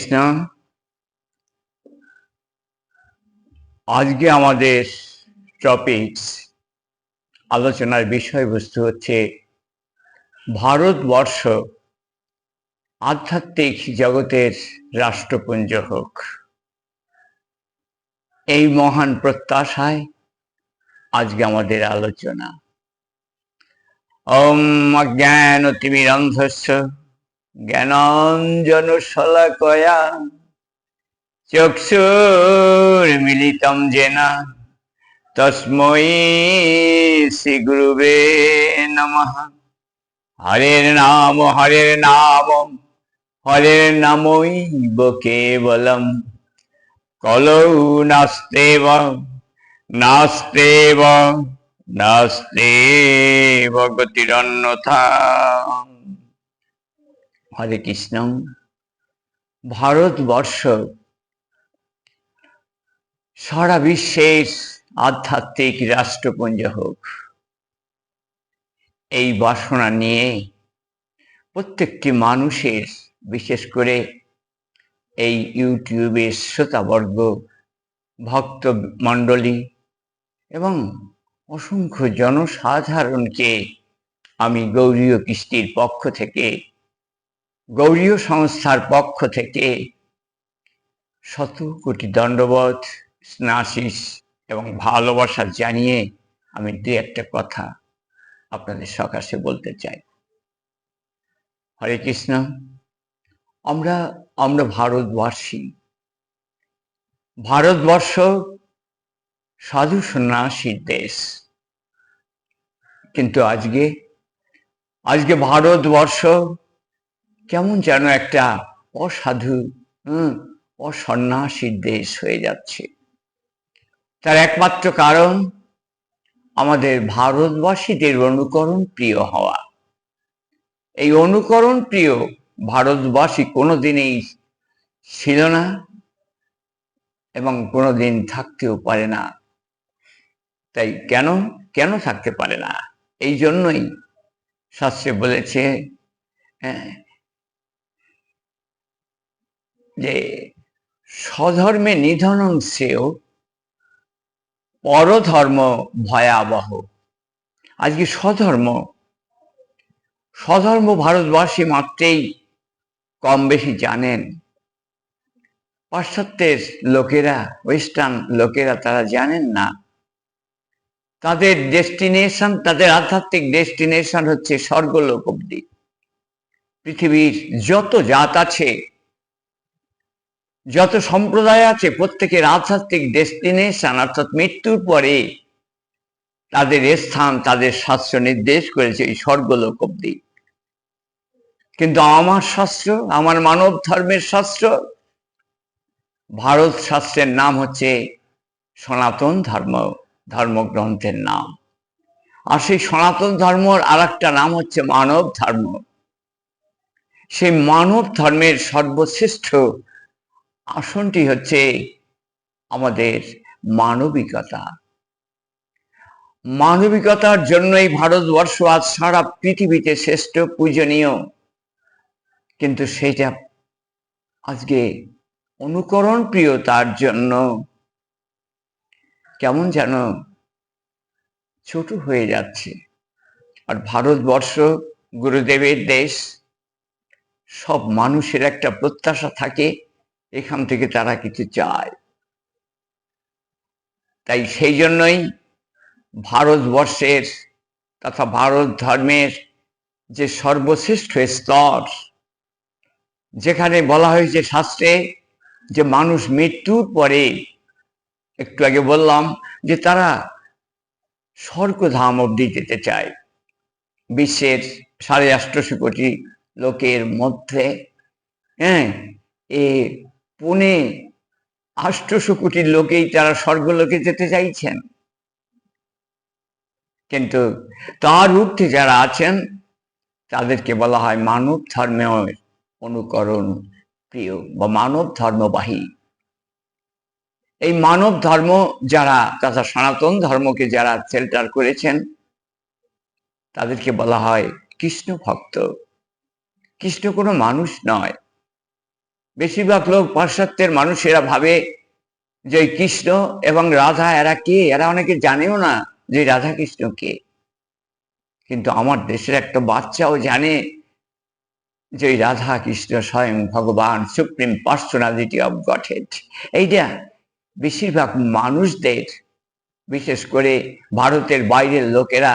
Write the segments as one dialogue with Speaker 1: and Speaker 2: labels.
Speaker 1: কৃষ্ণ। আজকে আমাদের টপিকস আলোচনার বিষয়বস্তু হচ্ছে ভারতবর্ষ আধ্যাত্মিক জগতের রাষ্ট্রপুঞ্জ হোক। এই মহান প্রত্যাশায় আজকে আমাদের আলোচনা। ওম অজ্ঞানতিমিরন্ধস্য জ্ঞানাঞ্জনশলাকয়া চক্ষুর্মিলিতং যেন তস্मै শ্রী গুরুবে নমঃ। হরের নাম নামৈব কেবলম কলৌ নাস্তেব গতিরন্যথা। হরে কৃষ্ণ। ভারতবর্ষ সারা বিশ্বের আধ্যাত্মিক রাষ্ট্রপুঞ্জ হোক, এই বাসনা নিয়ে প্রত্যেকটি মানুষের, বিশেষ করে এই ইউটিউবের শ্রোতাবর্গ, ভক্ত মণ্ডলী এবং অসংখ্য জনসাধারণকে আমি গৌড়ীয় কৃষ্টির পক্ষ থেকে, গৌড়ীয় সংস্থার পক্ষ থেকে শত কোটি দণ্ডবত, স্নাশিস এবং ভালোবাসা জানিয়ে আমি দু একটা কথা আপনাদের সকাশে বলতে চাই। হরে কৃষ্ণ। আমরা ভারতবাসী। ভারতবর্ষ সাধু সন্ন্যাসীর দেশ, কিন্তু আজকে ভারতবর্ষ কেমন যেন একটা অসাধু অসন্ন্যাসীর দেশ হয়ে যাচ্ছে। তার একমাত্র কারণ আমাদের ভারতবাসীদের অনুকরণ প্রিয় হওয়া। এই অনুকরণ প্রিয় ভারতবাসী কোনোদিনই ছিল না এবং কোনোদিন থাকতেও পারে না। তাই কেন থাকতে পারে না? এই জন্যই শাস্ত্রে বলেছে যে স্বধর্মে নিধনং শ্রেয় পরধর্ম ভয়াবহ। আজকে স্বধর্ম ভারতবাসী মাত্রেই কম বেশি জানেন। পাশ্চাত্যের লোকেরা, ওয়েস্টার্ন লোকেরা তারা জানেন না। তাদের ডেস্টিনেশন, তাদের আধ্যাত্মিক ডেস্টিনেশন হচ্ছে স্বর্গলোক অবধি। পৃথিবীর যত জাত আছে, যত সম্প্রদায় আছে, প্রত্যেকের আধ্যাত্মিক ডেস্টিনেশন অর্থাৎ মৃত্যুর পরে তাদের স্থান, তাদের শাস্ত্র নির্দেশ করেছে এই স্বর্গলোক অবধি। কিন্তু আমার শাস্ত্র, আমার মানব ধর্মের শাস্ত্র, ভারত শাস্ত্রের নাম হচ্ছে সনাতন ধর্মগ্রন্থের নাম। আর সেই সনাতন ধর্মর আর একটা নাম হচ্ছে মানব ধর্ম। সেই মানব ধর্মের সর্বশ্রেষ্ঠ আসনটি হচ্ছে আমাদের মানবিকতা। মানবিকতার জন্যই ভারতবর্ষ আজ সারা পৃথিবীতে শ্রেষ্ঠ, পূজনীয়। কিন্তু সেটা আজকে অনুকরণ প্রিয়তার জন্য কেমন যেন ছোট হয়ে যাচ্ছে। আর ভারতবর্ষ গুরুদেবের দেশ। সব মানুষের একটা প্রত্যাশা থাকে, এখান থেকে তারা কিছু চায়। তাই সেই জন্যই ভারতবর্ষের তথা ভারত ধর্মের যে সর্বশ্রেষ্ঠ স্তর, যেখানে বলা হয়েছে শাস্ত্রে যে মানুষ মৃত্যুর পরে, একটু আগে বললাম যে তারা স্বর্গধাম অবধি যেতে চায়। বিশ্বের 850 কোটি লোকের মধ্যে পৌনে 800 কোটি লোকেই তারা স্বর্গলোকে যেতে চাইছেন। কিন্তু তার ঊর্ধ্বে যারা আছেন তাদেরকে বলা হয় মানব ধর্মের অনুকরণ প্রিয় বা মানব ধর্মবাহী। এই মানব ধর্ম যারা তথা সনাতন ধর্মকে যারা সেল্টার করেছেন তাদেরকে বলা হয় কৃষ্ণ ভক্ত। কৃষ্ণ কোনো মানুষ নয়, বেশিরভাগ লোক পাশ্চাত্যের মানুষেরা ভাবে যে কৃষ্ণ এবং রাধা এরা কে, এরা অনেকে জানেও না যে রাধা কৃষ্ণ কে। কিন্তু আমার দেশের একটা বাচ্চাও জানে যে রাধা কৃষ্ণ স্বয়ং ভগবান, সুপ্রিম পার্সোনালিটি অফ গডহেড। এইটা বেশিরভাগ মানুষদের, বিশেষ করে ভারতের বাইরের লোকেরা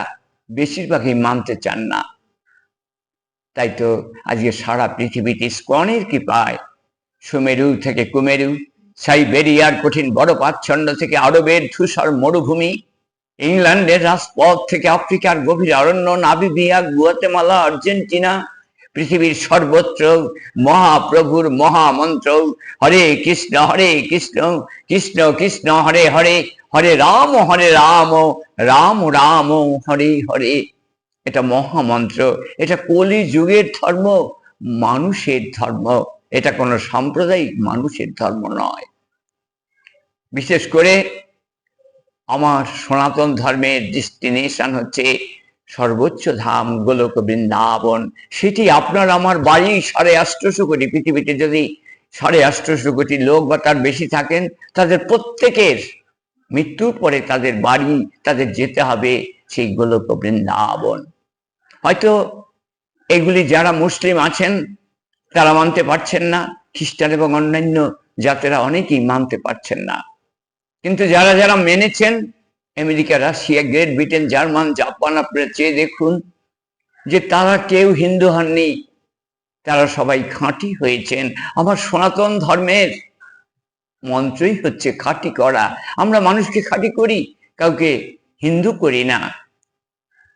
Speaker 1: বেশিরভাগই মানতে চান না। তাই তো আজকে সারা পৃথিবীতে ইসকনের কৃপায় সুমেরু থেকে কুমেরু, সাইবেরিয়ার কঠিন বরফাচ্ছন্ন থেকে আরবের ধূসর মরুভূমি, ইংল্যান্ডের রাজপথ থেকে আফ্রিকার গভীর অরণ্য, নামিবিয়া, গুয়াতেমালা, আর্জেন্টিনা, পৃথিবীর সর্বত্র মহাপ্রভুর মহামন্ত্র হরে কৃষ্ণ কৃষ্ণ কৃষ্ণ হরে হরে, হরে রাম রাম রাম হরে হরে। এটা মহামন্ত্র, এটা কলি যুগের ধর্ম, মানুষের ধর্ম। এটা কোনো সাম্প্রদায়িক মানুষের ধর্ম নয়। বিশেষ করে আমার সনাতন ধর্মের ডেস্টিনেশন হচ্ছে সর্বোচ্চ ধাম গোলক বৃন্দাবন। সেটি আপনার আমার বাড়ি। 850 কোটি, পৃথিবীতে যদি 850 কোটি লোক বা তার বেশি থাকেন, তাদের প্রত্যেকের মৃত্যুর পরে তাদের বাড়ি, তাদের যেতে হবে সেই গোলক বৃন্দাবন। হয়তো এগুলি যারা মুসলিম আছেন তারা মানতে পারছেন না, খ্রিস্টান এবং অন্যান্য জাতেরা অনেকেই মানতে পারছেন না। কিন্তু যারা যারা মেনেছেন, America, Russia, Great Britain, German, Japan, আপনারা চেয়ে দেখুন যে তারা কেউ হিন্দু হননি, তারা সবাই খাঁটি হয়েছেন। আমার সনাতন ধর্মের মন্ত্রই হচ্ছে খাঁটি করা। আমরা মানুষকে খাঁটি করি, কাউকে হিন্দু করি না।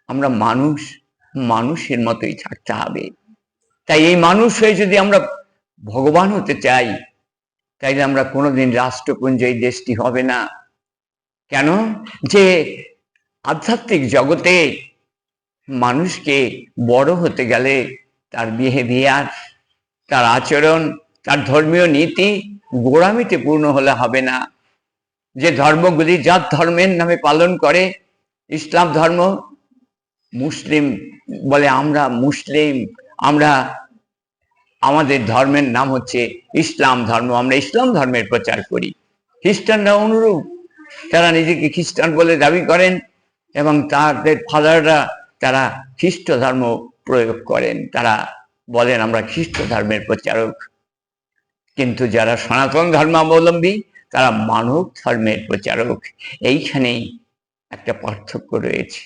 Speaker 1: আমরা মানুষের মতোই থাকতে হবে। তাই এই মানুষ হয়ে যদি আমরা ভগবান হতে চাই, তাইলে আমরা কোনোদিন রাষ্ট্রপুঞ্জ এই দেশটি হবে না। কেন? যে আধ্যাত্মিক জগতে মানুষকে বড় হতে গেলে তার বিহেভিয়ার, তার আচরণ, তার ধর্মীয় নীতি গোঁড়ামিতে পূর্ণ হলে হবে না। যে ধর্মগুলি জাত ধর্মের নামে পালন করে, ইসলাম ধর্ম, মুসলিম বলে আমরা মুসলিম, আমরা আমাদের ধর্মের নাম হচ্ছে ইসলাম ধর্ম, আমরা ইসলাম ধর্মের প্রচার করি। খ্রিস্টানরা অনুরূপ, তারা নিজেকে খ্রিস্টান বলে দাবি করেন এবং তাদের ফাদাররা তারা খ্রিস্ট ধর্ম প্রয়োগ করেন, তারা বলেন আমরা খ্রিস্ট ধর্মের প্রচারক। কিন্তু যারা সনাতন ধর্মাবলম্বী তারা মানব ধর্মের প্রচারক। এইখানেই একটা পার্থক্য রয়েছে।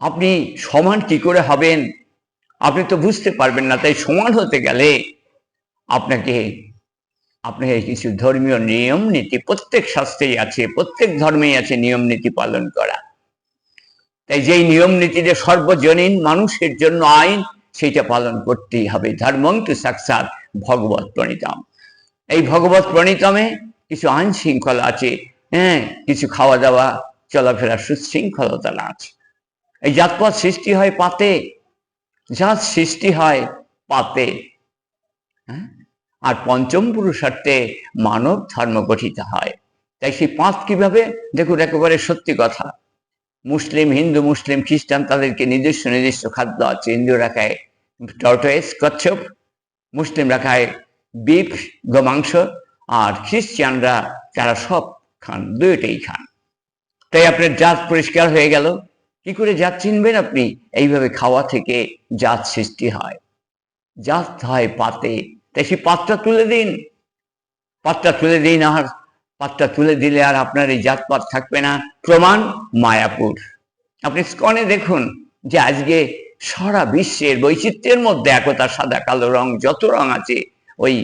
Speaker 1: আপনি সমান কি করে হবেন আপনি তো বুঝতে পারবেন না। তাই সমান হতে গেলে আপনাকে কিছু ধর্মীয় নিয়ম নীতি, প্রত্যেক শাস্ত্রেই আছে, প্রত্যেক ধর্মেই আছে নিয়ম নীতি পালন করা। তাই যেই নিয়ম নীতিতে সর্বজনীন মানুষের জন্য আইন, সেইটা পালন করতেই হবে। ধর্মং তু সাক্ষাৎ ভগবত প্রণীতম। এই ভগবত প্রণীতমে কিছু আইন শৃঙ্খলা আছে, কিছু খাওয়া দাওয়া চলাফেরা সুশৃঙ্খলতা আছে। এই জাতপাত সৃষ্টি হয় পাতে, জাত সৃষ্টি হয় পাতে, আর পঞ্চম পুরুষার্থে মানব ধর্ম গঠিত হয়। তাই সেই পাত কিভাবে দেখুন, একেবারে সত্যি কথা। মুসলিম, হিন্দু, মুসলিম, খ্রিস্টান তাদেরকে নিজস্ব খাদ্য আছে। হিন্দুরা খায় টর্টয়েস, কচ্ছপ, মুসলিমরা খায় বিফ, গোমাংস, আর খ্রিস্টানরা তারা সব খান, দুইটাই খান। তাই আপনার জাত পরিষ্কার হয়ে গেল। কি করে জাত চিনবেন আপনি? এইভাবে খাওয়া থেকে জাত সৃষ্টি হয়। জাত হয় পাতে, তাই সেই পাতটা তুলে দিন, পাতটা তুলে দিন। আর পাতটা তুলে দিলে আর আপনার এই জাতপাত থাকবে না। প্রমাণ মায়াপুর। আপনি স্কনে দেখুন যে আজকে সারা বিশ্বের বৈচিত্র্যের মধ্যে একতা, সাদা কালো রং, যত রং আছে, ওই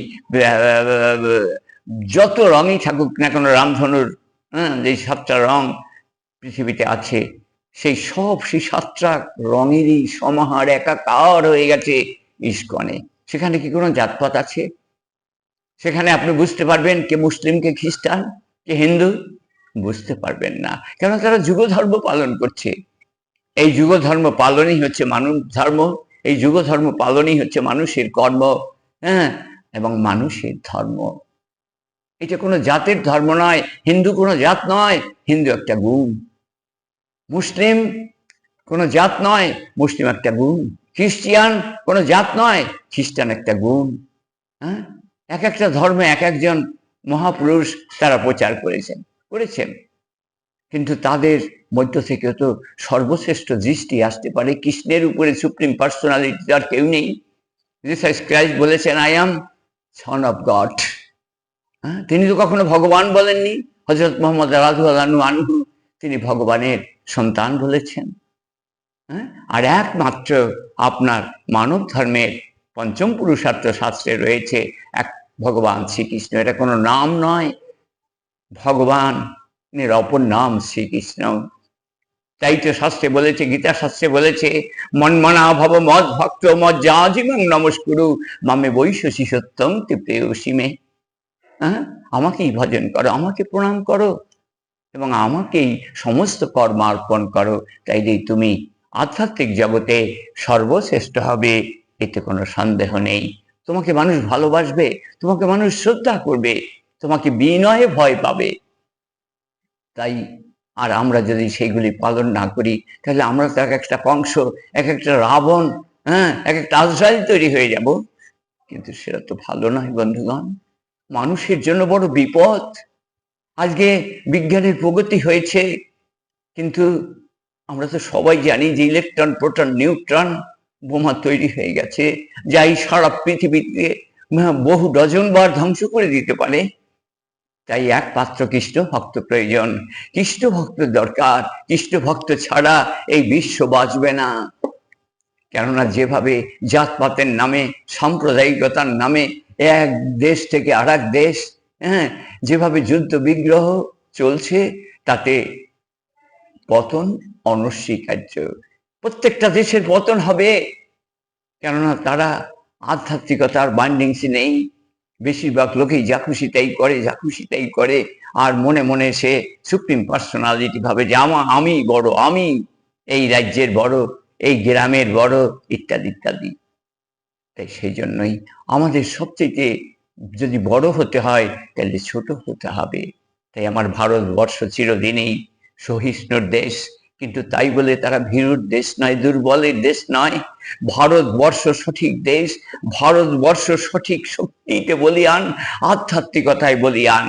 Speaker 1: যত রঙই থাকুক না কেন, রামধনুর যে 7টা রং পৃথিবীতে আছে, সেই 7টা রঙেরই সমাহার, একাকার হয়ে গেছে ইস্কনে। সেখানে কি কোনো জাতপাত আছে? সেখানে আপনি বুঝতে পারবেন কে মুসলিম, কে খ্রিস্টান, কে হিন্দু? বুঝতে পারবেন না, কেন? তারা যুগ ধর্ম পালন করছে। এই যুগ ধর্ম পালনই হচ্ছে মানব ধর্ম, এই যুগ ধর্ম পালনই হচ্ছে মানুষের কর্ম, এবং মানুষের ধর্ম। এটা কোনো জাতের ধর্ম নয়। হিন্দু কোনো জাত নয়, হিন্দু একটা গুণ। মুসলিম কোনো জাত নয়, মুসলিম একটা গুণ। খ্রিস্টান কোনো জাত নয়, খ্রিস্টান একটা গুণ। এক একটা ধর্মে এক একজন মহাপুরুষ তারা প্রচার করেছেন, কিন্তু তাদের মধ্য থেকে তো সর্বশ্রেষ্ঠ দৃষ্টি আসতে পারে কৃষ্ণের উপরে। সুপ্রিম পার্সোনালিটি আর কেউ নেই। জিসাস ক্রাইস্ট বলেছেন, I am son of god. তিনি তো কখনো ভগবান বলেননি। হযরত মুহাম্মদ রাদিয়াল্লাহু আনহু তিনি ভগবানের সন্তান বলেছেন। আর একমাত্র আপনার মানব ধর্মের পঞ্চম পুরুষার্থ শাস্ত্রে রয়েছে এক ভগবান শ্রীকৃষ্ণ। এটা কোনো নাম নয়, ভগবানের অপর নাম শ্রীকৃষ্ণ। তাই তো শাস্ত্রে বলেছে, গীতা শাস্ত্রে বলেছে, মন্মনা ভব মদ ভক্ত মজ্জাজিমাং নমস্কুরু মামে বৈশসী সত্যং তে প্রেয়সীমে। আমাকেই ভজন করো, আমাকে প্রণাম করো এবং আমাকেই সমস্ত কর্মার্পণ করো, তাইলেই তুমি আধ্যাত্মিক জগতে সর্বশ্রেষ্ঠ হবে, এতে কোনো সন্দেহ নেই। তোমাকে মানুষ ভালোবাসবে, তোমাকে মানুষ শ্রদ্ধা করবে, তোমাকে বিনয়ে ভয় পাবে। তাই আর আমরা যদি সেইগুলি পালন না করি, তাহলে আমরা তো এক একটা কংস, এক একটা রাবণ, এক একটা আজরাইল তৈরি হয়ে যাব। কিন্তু সেটা তো ভালো নয় বন্ধুগণ, মানুষের জন্য বড় বিপদ। আজকে বিজ্ঞানের প্রগতি হয়েছে, কিন্তু আমরা তো সবাই জানি যে ইলেকট্রন, প্রোটন, নিউট্রন বোমা তৈরি হয়ে গেছে, যাই সারা পৃথিবীতে বহু ডজন বার ধ্বংস করে দিতে পারে। তাই একমাত্র কৃষ্ণ ভক্ত প্রয়োজন, কৃষ্ণ ভক্ত দরকার। কৃষ্ণ ভক্ত ছাড়া এই বিশ্ব বাঁচবে না। কেননা যেভাবে জাতপাতের নামে, সাম্প্রদায়িকতার নামে এক দেশ থেকে আর এক দেশ যেভাবে যুদ্ধ বিগ্রহ চলছে, তাতে পতন অনস্বীকার্য। প্রত্যেকটা দেশের পতন হবে, কেননা তারা আধ্যাত্মিকতার বাইন্ডিংসে নেই। বেশিরভাগ লোকেই যা খুশি তাই করে, আর মনে মনে সে সুপ্রিম পার্সোনালিটি ভাবে যে আমি বড়, আমি এই রাজ্যের বড়, এই গ্রামের বড়, ইত্যাদি ইত্যাদি। তাই সেই জন্যই আমাদের সবচেয়ে যদি বড় হতে হয়, তাহলে ছোট হতে হবে। তাই আমার ভারতবর্ষ চিরদিনই সহিষ্ণুর দেশ, কিন্তু তাই বলে তারা ভীরুর দেশ নয়, দুর্বলের দেশ নয়। ভারতবর্ষ সঠিক দেশ, ভারতবর্ষ সঠিক শক্তিতে বলিয়ান, আধ্যাত্মিকতায় বলিয়ান।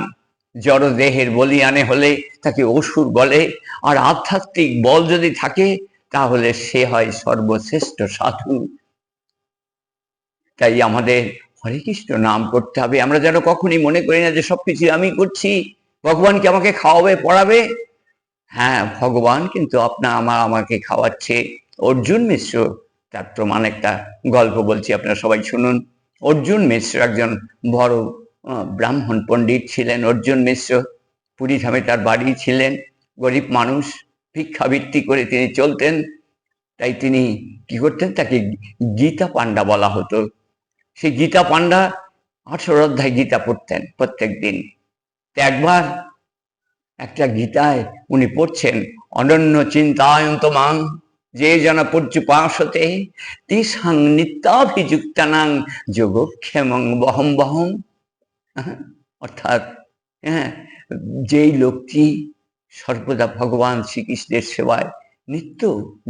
Speaker 1: জড় দেহের বলিয়ানে হলে তাকে অসুর বলে, আর আধ্যাত্মিক বল যদি থাকে তাহলে সে হয় সর্বশ্রেষ্ঠ সাধু। তাই আমাদের হরে কৃষ্ণ নাম করতে হবে। আমরা যেন কখনই মনে করি না যে সবকিছু আমি করছি, ভগবান কি আমাকে খাওয়াবে পড়াবে? হ্যাঁ, ভগবান কিন্তু আমাকে খাওয়াচ্ছে। অর্জুন মিশ্র তার প্রমাণ একটা গল্প বলছি, আপনারা সবাই শুনুন। অর্জুন মিশ্র একজন বড় ব্রাহ্মণ পণ্ডিত ছিলেন। অর্জুন মিশ্র পুরীধামে তার বাড়ি ছিলেন। গরিব মানুষ, ভিক্ষাবৃত্তি করে তিনি চলতেন। তাই তিনি কি করতেন, তাকে গীতা পান্ডা বলা হতো। সেই গীতা পান্ডা 18 অধ্যায় গীতা পড়তেন প্রত্যেক দিন। একবার একটা গীতায় উনি পড়ছেন, অনন্য চিন্তায়ন্ত মাং যে জন পর্যুপাসতে তিসাং নিত্যাভিযুক্তানাং যোগক্ষেমং বহম বহম। অর্থাৎ যেই লোকটি সর্বদা ভগবান শ্রীকৃষ্ণের সেবায় নিত্য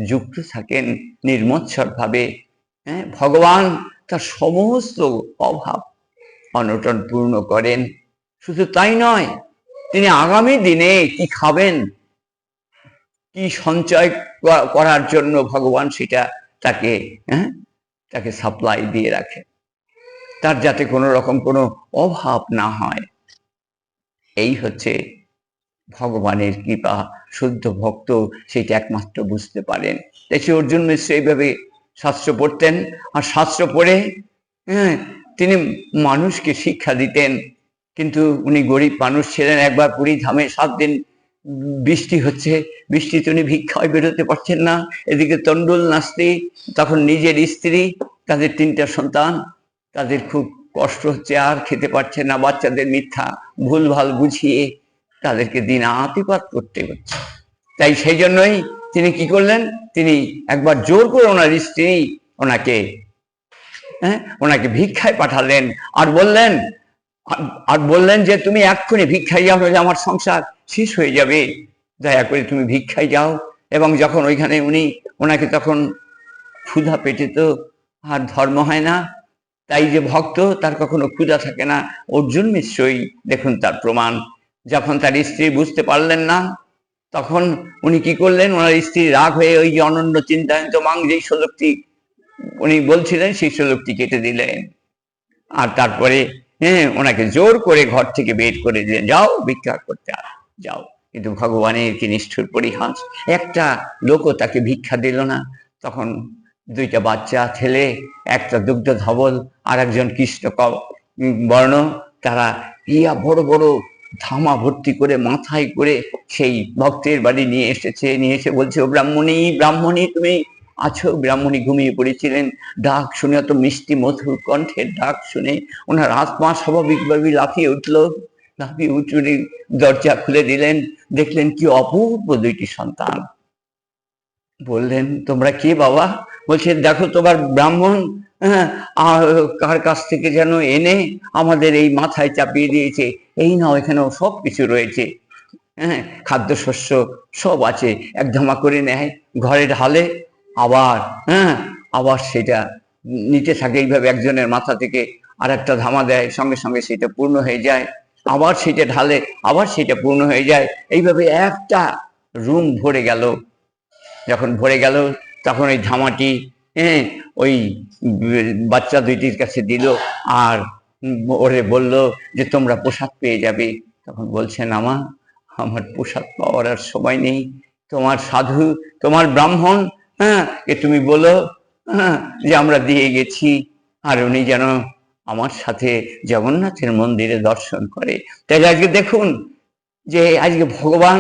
Speaker 1: যুক্ত থাকেন নির্মৎসর ভাবে, ভগবান তার সমস্ত অভাব অনটন পূর্ণ করেন। শুধু তাই নয়, তিনি আগামী দিনে কি খাবেন, কি সঞ্চয় করার জন্য ভগবান সেটা তাকে সাপ্লাই দিয়ে রাখে, তার যাতে কোনো রকম কোনো অভাব না হয়। এই হচ্ছে ভগবানের কৃপা। শুদ্ধ ভক্ত সেটা একমাত্র বুঝতে পারেন। তাই সে অর্জুন মিশ্র এইভাবে শাস্ত্র পড়তেন, আর শাস্ত্র পড়ে তিনি মানুষকে শিক্ষা দিতেন। কিন্তু উনি গরিব মানুষ ছিলেন। একবার পুরী ধামে 7 দিন বৃষ্টি হচ্ছে, বৃষ্টিতে উনি ভিক্ষায় বেরোতে পারছেন না। এদিকে তন্ডুল নাস্তি, তখন নিজের স্ত্রী, তাদের 3টা সন্তান, তাদের খুব কষ্ট হচ্ছে, আর খেতে পারছে না। বাচ্চাদের মিথ্যা ভুলভাল বুঝিয়ে তাদেরকে দিন আতিপাত করতে হচ্ছে। তাই সেই জন্যই তিনি কি করলেন, তিনি একবার জোর করে ওনার স্ত্রী ওনাকে ভিক্ষায় পাঠালেন, আর বললেন যে তুমি এক্ষুনি ভিক্ষায় যাও, নইলে আমার সংসার শেষ হয়ে যাবে, দয়া করে তুমি ভিক্ষায় যাও। এবং যখন ওইখানে ওনাকে তখন ক্ষুধা পেটে তো আর ধর্ম হয় না, তাই যে ভক্ত তার কখনো ক্ষুধা থাকে না, অর্জুন নিশ্চয়ই দেখুন তার প্রমাণ। যখন তার স্ত্রী বুঝতে পারলেন না, তখন উনি কি করলেন, ওনার স্ত্রী রাগ হয়ে ওই যে অনন্য চিন্তায়ন্ত মাং যেই শ্লোকটি উনি বলছিলেন সেই শ্লোকটি কেটে দিলেন। আর তারপরে ওনাকে জোর করে ঘর থেকে বের করে দিলেন, যাও ভিক্ষা করতে যাও। কিন্তু ভগবানের কি নিষ্ঠুর পরিহাস, একটা লোকও তাকে ভিক্ষা দিল না। তখন দুইটা বাচ্চা ছেলে, একটা দুগ্ধ ধবল আর একজন কৃষ্ণ বর্ণ, তারা ইয়া বড় বড় ধামা ভর্তি করে মাথায় করে সেই ভক্তের বাড়ি নিয়ে এসেছে। নিয়ে এসে বলছে, ও ব্রাহ্মণী, ব্রাহ্মণী তুমি আছো? ব্রাহ্মণী ঘুমিয়ে পড়েছিলেন। ডাক শুনে, অত মিষ্টি মধুর কণ্ঠের ডাক শুনে ওনার আত্মা স্বাভাবিকভাবে লাফিয়ে উঠলো। লাফিয়ে উঠে দরজা খুলে দিলেন, দেখলেন কি অপূর্ব দুইটি সন্তান। বললেন, তোমরা কে বাবা? বলছে, দেখো তোমার ব্রাহ্মণ কার কাছ থেকে যেন এনে আমাদের এই মাথায় চাপিয়ে দিয়েছে। এই নাও, এখানেও সব কিছু রয়েছে, খাদ্যশস্য সব আছে। এক ধামা করে নেয়, ঘরে ঢালে, আবার আবার সেটা নিতে থাকে। এইভাবে একজনের মাথা থেকে আর একটা ধামা দেয়, সঙ্গে সঙ্গে সেটা পূর্ণ হয়ে যায়। আবার সেটা ঢালে, আবার সেটা পূর্ণ হয়ে যায়। এইভাবে একটা রুম ভরে গেল। যখন ভরে গেল তখন ওই ধামাটি ওই বাচ্চা দুইটির কাছে দিল, আর ওরে বলল যে তোমরা প্রসাদ পেয়ে যাবে। তখন বলছেন, আমার প্রসাদ পাওয়ার আর সময় নেই। তোমার সাধু, তোমার ব্রাহ্মণ এ তুমি বলো যে আমরা দিয়ে গেছি, আর উনি যেন আমার সাথে জগন্নাথের মন্দিরে দর্শন করে। তাই আজকে দেখুন যে আজকে ভগবান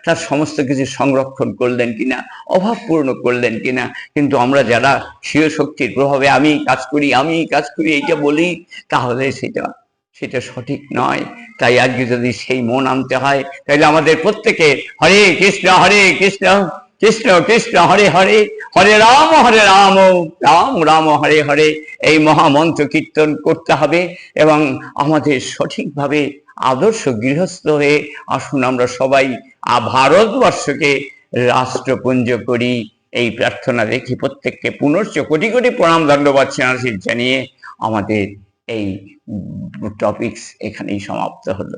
Speaker 1: তার সমস্ত কিছু সংরক্ষণ করলেন কিনা, অভাব পূর্ণ করলেন কিনা। কিন্তু আমরা যারা স্বীয় শক্তির প্রভাবে আমি কাজ করি এইটা বলি, তাহলে সেটা সঠিক নয়। তাই আজকে যদি সেই মন আনতে হয়, তাহলে আমাদের প্রত্যেকে হরে কৃষ্ণ কৃষ্ণ কৃষ্ণ হরে হরে, হরে রাম রাম রাম হরে হরে, এই মহামন্ত্র কীর্তন করতে হবে। এবং আমাদের সঠিকভাবে আদর্শ গৃহস্থ হয়ে আসুন আমরা সবাই ভারতবর্ষকে রাষ্ট্রপুঞ্জ করি। এই প্রার্থনা রেখে প্রত্যেককে পুনশ্চ কোটি কোটি প্রণাম ধন্যবাদ জানিয়ে আমাদের এই টপিকস এখানেই সমাপ্ত হলো।